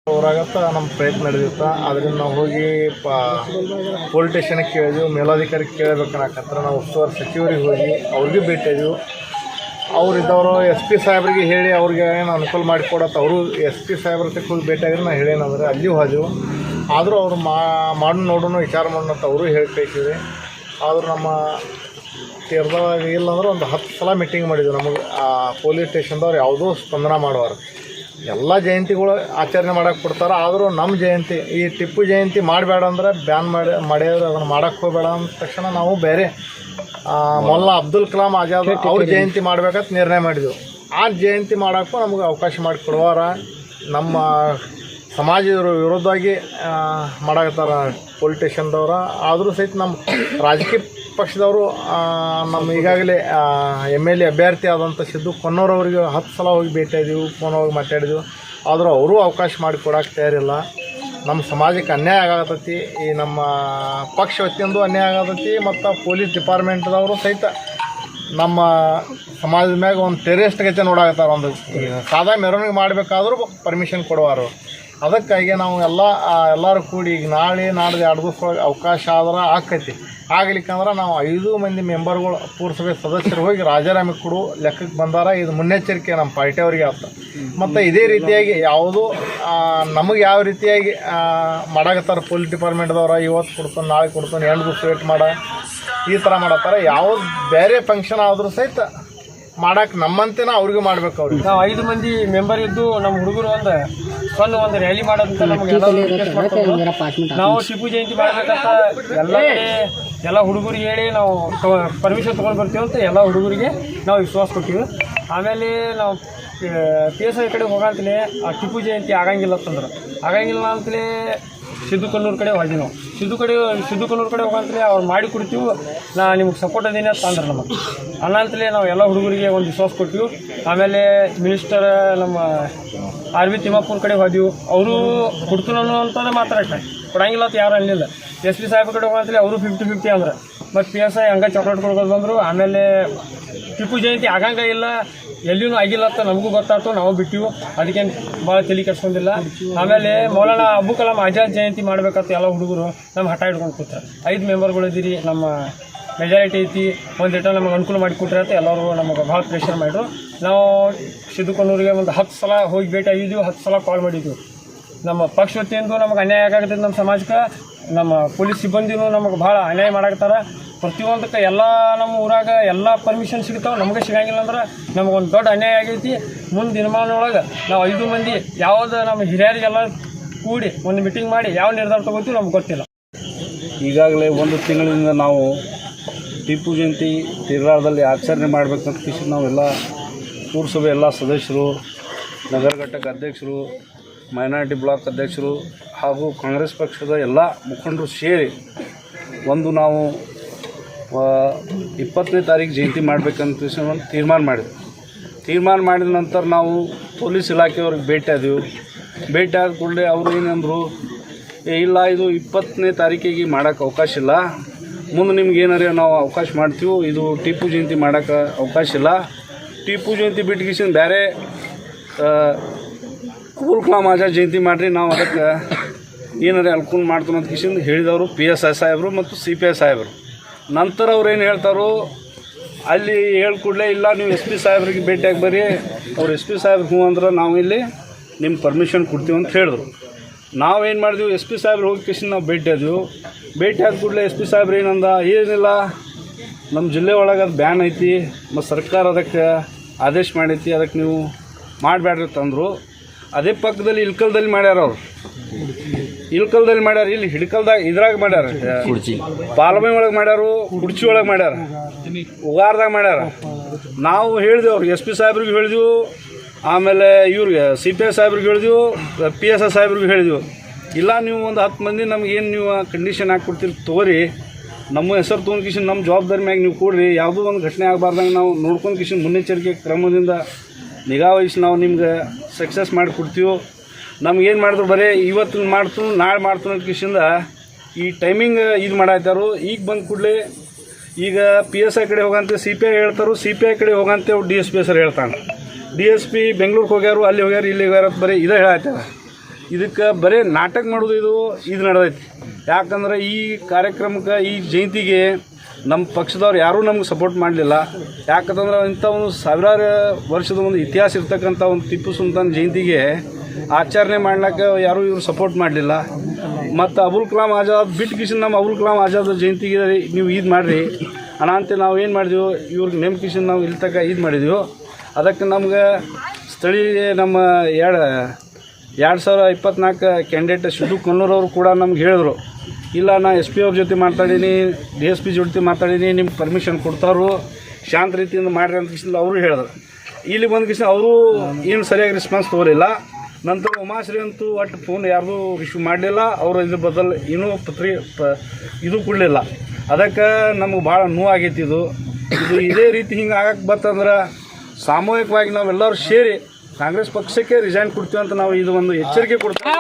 ಅವರಾಗತ್ತ ನಮ್ಮ ಪ್ರಯತ್ನ ನಡೆದಿತ್ತು. ಅದರಿಂದ ನಾವು ಹೋಗಿ ಪೊಲೀಸ್ ಸ್ಟೇಷನ್ಗೆ ಕೇಳಿದ್ವಿ, ಮೇಲಾಧಿಕಾರಿಗೆ ಕೇಳಬೇಕನ್ನಕತ್ರ ನಾವು ಉಸ್ತುವಾರಿ ಸಚಿವರಿಗೆ ಹೋಗಿ ಅವ್ರಿಗೆ ಭೇಟಿಯಾದ್ವಿ. ಅವರಿದ್ದವರು SP ಸಾಹೇಬ್ರಿಗೆ ಹೇಳಿ ಅವ್ರಿಗೆ ಏನು ಅನುಕೂಲ ಮಾಡಿಕೊಡತ್ತೆ. ಅವರು SP ಸಾಹೇಬ್ರ ತಕ್ಕ ಹೋಗಿ ಭೇಟಿಯಾಗಿ ನಾನು ಹೇಳೇನಂದ್ರೆ ಅಲ್ಲಿ ಹೋದೆವು. ಆದರೂ ಅವರು ನೋಡೋಣ ವಿಚಾರ ಮಾಡೋಣ ಅವರು ಹೇಳಿ ಕಳಿಸಿದ್ವಿ. ಆದರೂ ನಮ್ಮ ತೀರ್ದಾಗ ಇಲ್ಲಂದ್ರೆ ಒಂದು 10 ಸಲ ಮೀಟಿಂಗ್ ಮಾಡಿದ್ವಿ. ನಮಗೆ ಪೊಲೀಸ್ ಸ್ಟೇಷನ್ದವ್ರು ಯಾವುದೋ ಸ್ಪಂದನ ಮಾಡುವಾರು. ಎಲ್ಲ ಜಯಂತಿಗಳು ಆಚರಣೆ ಮಾಡೋಕ್ಕೆ ಕೊಡ್ತಾರೆ. ಆದರೂ ನಮ್ಮ ಜಯಂತಿ ಈ ಟಿಪ್ಪು ಜಯಂತಿ ಮಾಡಬೇಡ ಅಂದ್ರೆ ಬ್ಯಾನ್ ಮಾಡಿದ್ರೆ ಅದನ್ನು ಮಾಡೋಕ್ಕೆ ಹೋಗಬೇಡ ಅಂದ ತಕ್ಷಣ ನಾವು ಬೇರೆ ಮೊಲ್ಲ ಅಬ್ದುಲ್ ಕಲಾಂ ಆಜಾದ್ ಅವ್ರ ಜಯಂತಿ ಮಾಡ್ಬೇಕಂತ ನಿರ್ಣಯ ಮಾಡಿದ್ವಿ. ಆ ಜಯಂತಿ ಮಾಡೋಕ್ಕೂ ನಮಗೆ ಅವಕಾಶ ಮಾಡಿಕೊಡುವಾರ ನಮ್ಮ ಸಮಾಜದ ವಿರೋಧವಾಗಿ ಮಾಡಾಕತ್ತಾರ ಪೊಲೀಸ್ ಸ್ಟೇಷನ್ದವ್ರು. ಆದರೂ ಸಹಿತ ನಮ್ಮ ರಾಜಕೀಯ ಪಕ್ಷದವರು ನಮ್ಮ ಈಗಾಗಲೇ MLA ಅಭ್ಯರ್ಥಿ ಆದಂಥ ಸಿದ್ದು ಕೊನ್ನೂರವರಿಗೆ 10 ಸಲ ಹೋಗಿ ಭೇಟಿಯಾದೀವಿ, ಫೋನ್ ಹೋಗಿ ಮಾತಾಡಿದ್ವಿ. ಆದರೂ ಅವರೂ ಅವಕಾಶ ಮಾಡಿಕೊಡೋಕೆ ತಯಾರಿಲ್ಲ. ನಮ್ಮ ಸಮಾಜಕ್ಕೆ ಅನ್ಯಾಯ ಆಗತೈತಿ, ಈ ನಮ್ಮ ಪಕ್ಷ ವತಿಯಿಂದ ಅನ್ಯಾಯ ಆಗತೈತಿ. ಮತ್ತು ಪೊಲೀಸ್ ಡಿಪಾರ್ಟ್ಮೆಂಟ್ದವರು ಸಹಿತ ನಮ್ಮ ಸಮಾಜದ ಮ್ಯಾಗ ಒಂದು ಟೆರರಿಸ್ಟ್ ಗತಿ ನೋಡಾಕತ್ತಾರ. ಒಂದು ಸಾದಾ ಮೆರವಣಿಗೆ ಮಾಡಬೇಕಾದ್ರೂ ಪರ್ಮಿಷನ್ ಕೊಡುವಾರು. ಅದಕ್ಕಾಗಿ ನಾವು ಎಲ್ಲರೂ ಕೂಡಿ ಈಗ ನಾಳೆ ನಾಡ್ದು 2 ದಿವಸ ಒಳಗೆ ಅವಕಾಶ ಆದ್ರೆ ಆಕೈತಿ. ಆಗ್ಲಿಕ್ಕಂದ್ರೆ ನಾವು 5 ಮಂದಿ ಮೆಂಬರ್ಗಳು ಪುರಸಭೆ ಸದಸ್ಯರು ಹೋಗಿ ರಾಜೀನಾಮೆ ಕೊಡು ಲೆಕ್ಕಕ್ಕೆ ಬಂದಾರ. ಇದು ಮುನ್ನೆಚ್ಚರಿಕೆ ನಮ್ಮ ಪಾರ್ಟಿಯವ್ರಿಗೆ ಆಗ್ತದೆ. ಮತ್ತು ಇದೇ ರೀತಿಯಾಗಿ ಯಾವುದೂ ನಮಗೆ ಯಾವ ರೀತಿಯಾಗಿ ಮಾಡಾಕತ್ತಾರೆ ಪೊಲೀಸ್ ಡಿಪಾರ್ಟ್ಮೆಂಟ್ದವ್ರು, ಇವತ್ತು ಕೊಡ್ತಾನೆ ನಾಳೆ ಕೊಡ್ತಾನೆ 2 ದಿವಸ ವೇಟ್ ಮಾಡ ಈ ಥರ ಮಾಡತ್ತಾರೆ. ಯಾವುದು ಬೇರೆ ಫಂಕ್ಷನ್ ಆದರೂ ಸಹಿತ ಮಾಡಕ್ಕೆ ನಮ್ಮಂತೆನ ಅವ್ರಿಗೂ ಮಾಡ್ಬೇಕು. ಅವ್ರಿಗೆ ನಾವು 5 ಮಂದಿ ಮೆಂಬರ್ ಇದ್ದು ನಮ್ಮ ಹುಡುಗರು ಒಂದು ರ್ಯಾಲಿ ಮಾಡೋದಂತ ನಮಗೆ ನಾವು ಟಿಪ್ಪು ಜಯಂತಿ ಮಾಡ್ಬೇಕಂತ ಎಲ್ಲ ಹುಡುಗರಿಗೆ ಹೇಳಿ ನಾವು ಪರ್ಮಿಷನ್ ತೊಗೊಂಡು ಬರ್ತೀವಿ ಅಂತ ಎಲ್ಲ ಹುಡುಗರಿಗೆ ನಾವು ವಿಶ್ವಾಸ ಕೊಟ್ಟಿವಿ. ಆಮೇಲೆ ನಾವು PSI ಕಡೆ ಹೋಗಂತಲೇ ಆ ಟಿಪ್ಪು ಜಯಂತಿ ಆಗಂಗಿಲ್ಲ ಅಂತಲೇ ಸಿದ್ದು ಕನ್ನೂರು ಕಡೆ ಹೋಗಿ ನಾವು ಸಿದ್ದು ಕನ್ನೂರು ಕಡೆ ಹೋಗಂತಲೇ ಅವ್ರು ಮಾಡಿ ಕೊಡ್ತೀವಿ, ನಿಮ್ಗೆ ಸಪೋರ್ಟ್ ಅದೇನೆ ಅಂತ ಅಂದ್ರೆ ನಮಗೆ ಅನ್ನಂತಲೇ ನಾವು ಎಲ್ಲ ಹುಡುಗರಿಗೆ ಒಂದು ವಿಶ್ವಾಸ ಕೊಟ್ಟಿವಿ. ಆಮೇಲೆ ಮಿನಿಸ್ಟರ್ ನಮ್ಮ RV ತಿಮ್ಮಾಪುರ ಕಡೆ ಹೋದೆವು. ಅವರು ಕೊಡ್ತೀನಿ ಅಂತಂದ್ರೆ ಮಾತಾಡ್ತಾರೆ, ಕೊಡಂಗಿಲ್ಲ ಅಂತ ಯಾರು ಅನ್ನಲಿಲ್ಲ. SP ಸಾಹೇಬ್ರ ಕಡೆ ಹೋಗಂತಲೇ ಅವರು 50-50 ಅಂದ್ರೆ ಮತ್ತು PSI ಹಂಗೆ ಚಾಕ್ಲೇಟ್ ಕೊಡ್ಬೋದು ಬಂದರು. ಆಮೇಲೆ ಟಿಪ್ಪು ಜಯಂತಿ ಆಗಂಗ ಇಲ್ಲ, ಎಲ್ಲಿಯೂ ಆಗಿಲ್ಲ ಅಂತ ನಮಗೂ ಗೊತ್ತಾಯ್ತು, ನಾವು ಬಿಟ್ಟಿವು. ಅದಕ್ಕೇನು ಭಾಳ ತಲೆ ಕೆಡ್ಸ್ಕೊಂಡಿಲ್ಲ. ಆಮೇಲೆ ಮೌಲಾನಾ ಅಬುಲ್ ಕಲಾಂ ಆಜಾದ್ ಜಯಂತಿ ಮಾಡ್ಬೇಕಂತ ಎಲ್ಲ ಹುಡುಗರು ನಮ್ಮ ಹಠ ಹಿಡ್ಕೊಂಡು ಕೂತಾರೆ. 5 ಮೆಂಬರ್ಗಳು ಇದ್ದೀರಿ, ನಮ್ಮ ಮೆಜಾರಿಟಿ ಐತಿ, ಒಂದಿಟ ನಮಗೆ ಅನುಕೂಲ ಮಾಡಿ ಕೊಟ್ರೆ ಅಂತ ಎಲ್ಲರೂ ನಮಗೆ ಭಾಳ ಪ್ರೆಷರ್ ಮಾಡಿದ್ರು. ನಾವು ಸಿದ್ದು ಕನ್ನೂರಿಗೆ ಒಂದು 10 ಸಲ ಹೋಗಿ ಭೇಟಿ ಆಗಿದ್ದೀವಿ, 10 ಸಲ ಕಾಲ್ ಮಾಡಿದ್ದೀವಿ. ನಮ್ಮ ಪಕ್ಷ ವತಿಯಿಂದ ನಮಗೆ ಅನ್ಯಾಯ ಆಗತ್ತೈತೆ. ನಮ್ಮ ಸಮಾಜಕ್ಕೆ ನಮ್ಮ ಪೊಲೀಸ್ ಸಿಬ್ಬಂದಿನೂ ನಮಗೆ ಭಾಳ ಅನ್ಯಾಯ ಮಾಡಾಕತ್ತಾರ. ಪ್ರತಿಯೊಂದಕ್ಕೆ ಎಲ್ಲ ನಮ್ಮ ಊರಾಗ ಎಲ್ಲ ಪರ್ಮಿಷನ್ ಸಿಗ್ತಾವೆ, ನಮಗೆ ಸಿಗಂಗಿಲ್ಲ ಅಂದ್ರೆ ನಮಗೊಂದು ದೊಡ್ಡ ಅನ್ಯಾಯ ಆಗೈತಿ. ಮುಂದೆ ದಿನಮಾನೊಳಗೆ ನಾವು 5 ಮಂದಿ ಯಾವುದು ನಮ್ಮ ಹಿರಿಯರಿಗೆಲ್ಲ ಕೂಡಿ ಒಂದು ಮೀಟಿಂಗ್ ಮಾಡಿ ಯಾವ ನಿರ್ಧಾರ ತಗೋತೀವಿ ನಮ್ಗೆ ಗೊತ್ತಿಲ್ಲ. ಈಗಾಗಲೇ 1 ತಿಂಗಳಿಂದ ನಾವು ಟಿಪ್ಪು ಜಯಂತಿ ತೀರ್ಗಾಳದಲ್ಲಿ ಆಚರಣೆ ಮಾಡಬೇಕಂತ ನಾವೆಲ್ಲ ಪುರಸಭೆ ಎಲ್ಲ ಸದಸ್ಯರು, ನಗರ ಘಟಕ ಅಧ್ಯಕ್ಷರು, ಮೈನಾರಿಟಿ ಬ್ಲಾಕ್ ಅಧ್ಯಕ್ಷರು ಹಾಗೂ ಕಾಂಗ್ರೆಸ್ ಪಕ್ಷದ ಎಲ್ಲ ಮುಖಂಡರು ಸೇರಿ ನಾವು 20ನೇ ತಾರೀಕು ಜಯಂತಿ ಮಾಡಬೇಕಂತ ಒಂದು ತೀರ್ಮಾನ ಮಾಡಿದ ನಂತರ ನಾವು ಪೊಲೀಸ್ ಇಲಾಖೆಯವ್ರಿಗೆ ಭೇಟಿ ಆದ ಕೂಡಲೇ ಅವರು ಏನಂದರು, ಇಲ್ಲ ಇದು 20ನೇ ತಾರೀಕಿಗೆ ಮಾಡೋಕ್ಕೆ ಅವಕಾಶ ಇಲ್ಲ, ಮುಂದೆ ನಿಮ್ಗೆ ಏನಾರ ನಾವು ಅವಕಾಶ ಮಾಡ್ತೀವಿ, ಇದು ಟಿಪ್ಪು ಜಯಂತಿ ಮಾಡೋಕ್ಕೆ ಅವಕಾಶ ಇಲ್ಲ. ಟಿಪ್ಪು ಜಯಂತಿ ಬಿಟ್ಟು ಬೇರೆ ಅಬುಲ್ ಕಲಾಂ ಆಜಾದ್ ಜಯಂತಿ ಮಾಡಿರಿ, ನಾವು ಅದಕ್ಕೆ ಏನಾರ ಅನುಕೂಲ ಮಾಡ್ತೀವಿ ಅಂತ ಕಿಶಿಂದ ಹೇಳಿದವರು PSI ಸಾಹೇಬರು ಮತ್ತು CPI ಸಾಹೇಬರು. ನಂತರ ಅವ್ರು ಏನು ಹೇಳ್ತಾರೋ ಅಲ್ಲಿ ಹೇಳ್ಕೊಡ್ಲೇ ಇಲ್ಲ, ನೀವು SP ಸಾಹೇಬ್ರಿಗೆ ಭೇಟಿಯಾಗಿ ಬರ್ರಿ, ಅವ್ರು SP ಸಾಹೇಬ್ರು ಹ್ಞೂ ಅಂದ್ರೆ ನಾವು ಇಲ್ಲಿ ನಿಮ್ಮ ಪರ್ಮಿಷನ್ ಕೊಡ್ತೀವಿ ಅಂತ ಹೇಳಿದ್ರು. ನಾವೇನು ಮಾಡಿದ್ವಿ, SP ಸಾಹೇಬ್ರು ಹೋಗಿ ಕಿಶಿಂದ ನಾವು ಭೇಟಿ ಆದ ಕೂಡಲೇ SP ಸಾಹೇಬ್ರು ಏನಂದ, ಏನಿಲ್ಲ ನಮ್ಮ ಜಿಲ್ಲೆ ಒಳಗೆ ಅದು ಬ್ಯಾನ್ ಐತಿ ಮತ್ತು ಸರ್ಕಾರ ಅದಕ್ಕೆ ಆದೇಶ ಮಾಡೈತಿ, ಅದಕ್ಕೆ ನೀವು ಮಾಡಬೇಡ್ರಿ ತಂದರು. ಅದೇ ಪಕ್ಕದಲ್ಲಿ ಇಲ್ಕಲ್ದಲ್ಲಿ ಮಾಡ್ಯಾರ, ಅವರು ಇಲ್ಕಲ್ದಲ್ಲಿ ಮಾಡ್ಯಾರ, ಇಲ್ಲಿ ಹಿಡ್ಕಲ್ದಾಗ ಇದ್ರಾಗ ಮಾಡ್ಯಾರ, ಪಾಲಮೆ ಒಳಗೆ ಮಾಡ್ಯಾರು, ಕುಡ್ಚಿ ಒಳಗೆ ಮಾಡ್ಯಾರ, ಉಗಾರದಾಗ ಮಾಡ್ಯಾರ. ನಾವು ಹೇಳಿದೆವು ಅವ್ರಿಗೆ, SP ಸಾಹೇಬ್ರಿಗೆ ಹೇಳಿದೆವು, ಆಮೇಲೆ ಇವ್ರಿಗೆ CPI ಸಾಹೇಬ್ರಿಗೆ ಹೇಳಿದೆವು, PSI ಸಾಹೇಬ್ರಿಗೆ ಹೇಳಿದೆವು. ಇಲ್ಲ ನೀವು ಒಂದು 10 ಮಂದಿ ನಮಗೇನು ನೀವು ಕಂಡೀಷನ್ ಹಾಕ್ಕೊಡ್ತೀರಿ ತಗೋರಿ, ನಮ್ಮ ಹೆಸರು ತೊಗೊಂಡು ಕಿಶನ್ ನಮ್ಮ ಜವಾಬ್ದಾರಿ ಮ್ಯಾಗ ನೀವು ಕೊಡ್ರಿ, ಯಾವುದೋ ಒಂದು ಘಟನೆ ಆಗಬಾರ್ದಂಗೆ ನಾವು ನೋಡ್ಕೊಂಡು ಕಿಶನ್ ಮುನ್ನೆಚ್ಚರಿಕೆ ಕ್ರಮದಿಂದ ನಿಗಾ ವಹಿಸಿ ನಾವು ನಿಮ್ಗೆ ಸಕ್ಸಸ್ ಮಾಡಿಕೊಡ್ತೀವಿ. ನಮ್ಗೇನು ಮಾಡಿದ್ರು ಬರೀ ಇವತ್ತು ಮಾಡ್ತೀನಿ ನಾಳೆ ಮಾಡ್ತೀನಿ ಅಂತ ಕಿಶಿಂದ ಈ ಟೈಮಿಂಗ್ ಇದು ಮಾಡಾಯ್ತಾರು. ಈಗ ಬಂದ ಕೂಡಲೇ ಈಗ PSI ಕಡೆ ಹೋಗಂತೆ CPI ಹೇಳ್ತಾರು, CPI ಕಡೆ ಹೋಗಂತೆ DSP ಹೆಸರು ಹೇಳ್ತಾನೆ. DSP ಬೆಂಗಳೂರಿಗೆ ಹೋಗ್ಯಾರು, ಅಲ್ಲಿ ಹೋಗ್ಯಾರು, ಇಲ್ಲಿ ಹೋಗ್ಯಾರ ಬರೀ ಇದೇ ಹೇಳಾಯ್ತಾರೆ. ಇದಕ್ಕೆ ಬರೀ ನಾಟಕ ಮಾಡೋದು ಇದು ನಡೆದೈತಿ. ಯಾಕಂದ್ರೆ ಈ ಕಾರ್ಯಕ್ರಮಕ್ಕೆ ಈ ಜಯಂತಿಗೆ ನಮ್ಮ ಪಕ್ಷದವ್ರು ಯಾರೂ ನಮ್ಗೆ ಸಪೋರ್ಟ್ ಮಾಡಲಿಲ್ಲ. ಯಾಕಂತಂದ್ರೆ ಇಂಥ ಒಂದು ಸಾವಿರಾರು ವರ್ಷದ ಒಂದು ಇತಿಹಾಸ ಇರ್ತಕ್ಕಂಥ ಒಂದು ಟಿಪ್ಪು ಸುಲ್ತಾನ್ ಜಯಂತಿಗೆ ಆಚರಣೆ ಮಾಡ್ಲಿಕ್ಕೆ ಯಾರೂ ಇವರು ಸಪೋರ್ಟ್ ಮಾಡಲಿಲ್ಲ. ಮತ್ತು ಅಬುಲ್ ಕಲಾಂ ಆಜಾದ್ ಬಿಟ್ಟು ಕಿಶನ್ ನಮ್ಮ ಅಬುಲ್ ಕಲಾಂ ಆಜಾದ್ ಜಯಂತಿಗೆ ನೀವು ಇದು ಮಾಡಿರಿ ಅಣ್ಣ ಅಂತ ನಾವು ಏನು ಮಾಡಿದೆವು, ಇವ್ರಿಗೆ ನೇಮಕಿಶನ್ ನಾವು ಇಲ್ಲಿ ತನಕ ಇದು ಮಾಡಿದೆವು. ಅದಕ್ಕೆ ನಮ್ಗೆ ಸ್ಥಳೀಯ ನಮ್ಮ 2024 ಕ್ಯಾಂಡಿಡೇಟ್ ಸಿದ್ದು ಕನ್ನೂರವರು ಕೂಡ ನಮ್ಗೆ ಹೇಳಿದ್ರು, ಇಲ್ಲ ನಾ SP ಅವ್ರ ಜೊತೆ ಮಾತಾಡೀನಿ, DSP ಜೊತೆ ಮಾತಾಡೀನಿ, ನಿಮ್ಗೆ ಪರ್ಮಿಷನ್ ಕೊಡ್ತಾರೋ ಶಾಂತ ರೀತಿಯಿಂದ ಮಾಡಿರಿ ಅಂತ ಕಿಶನ್ ಅವರು ಹೇಳಿದ್ರು. ಇಲ್ಲಿ ಬಂದು ಕಿಶನ್ ಅವರು ಏನು ಸರಿಯಾಗಿ ರೆಸ್ಪಾನ್ಸ್ ತೊಗೊಳಿಲ್ಲ. ನಂತರ ಉಮಾಶ್ರೀ ಅಂತೂ ಒಟ್ಟು ಫೋನ್ ಯಾರ್ದು ರಿಸೀವ್ ಮಾಡಲಿಲ್ಲ. ಅವರು ಇದ್ರ ಬದಲು ಏನೂ ಇದು ಕೊಡಲಿಲ್ಲ. ಅದಕ್ಕೆ ನಮಗೆ ಭಾಳ ನೋವಾಗೈತಿ. ಇದು ಇದೇ ರೀತಿ ಹಿಂಗೆ ಆಗಕ್ಕೆ ಬರ್ತಂದ್ರೆ ಸಾಮೂಹಿಕವಾಗಿ ನಾವೆಲ್ಲರೂ ಸೇರಿ ಕಾಂಗ್ರೆಸ್ ಪಕ್ಷಕ್ಕೆ ರಿಸೈನ್ ಕೊಡ್ತೀವಿ ಅಂತ ನಾವು ಇದು ಒಂದು ಎಚ್ಚರಿಕೆ ಕೊಡ್ತೀವಿ.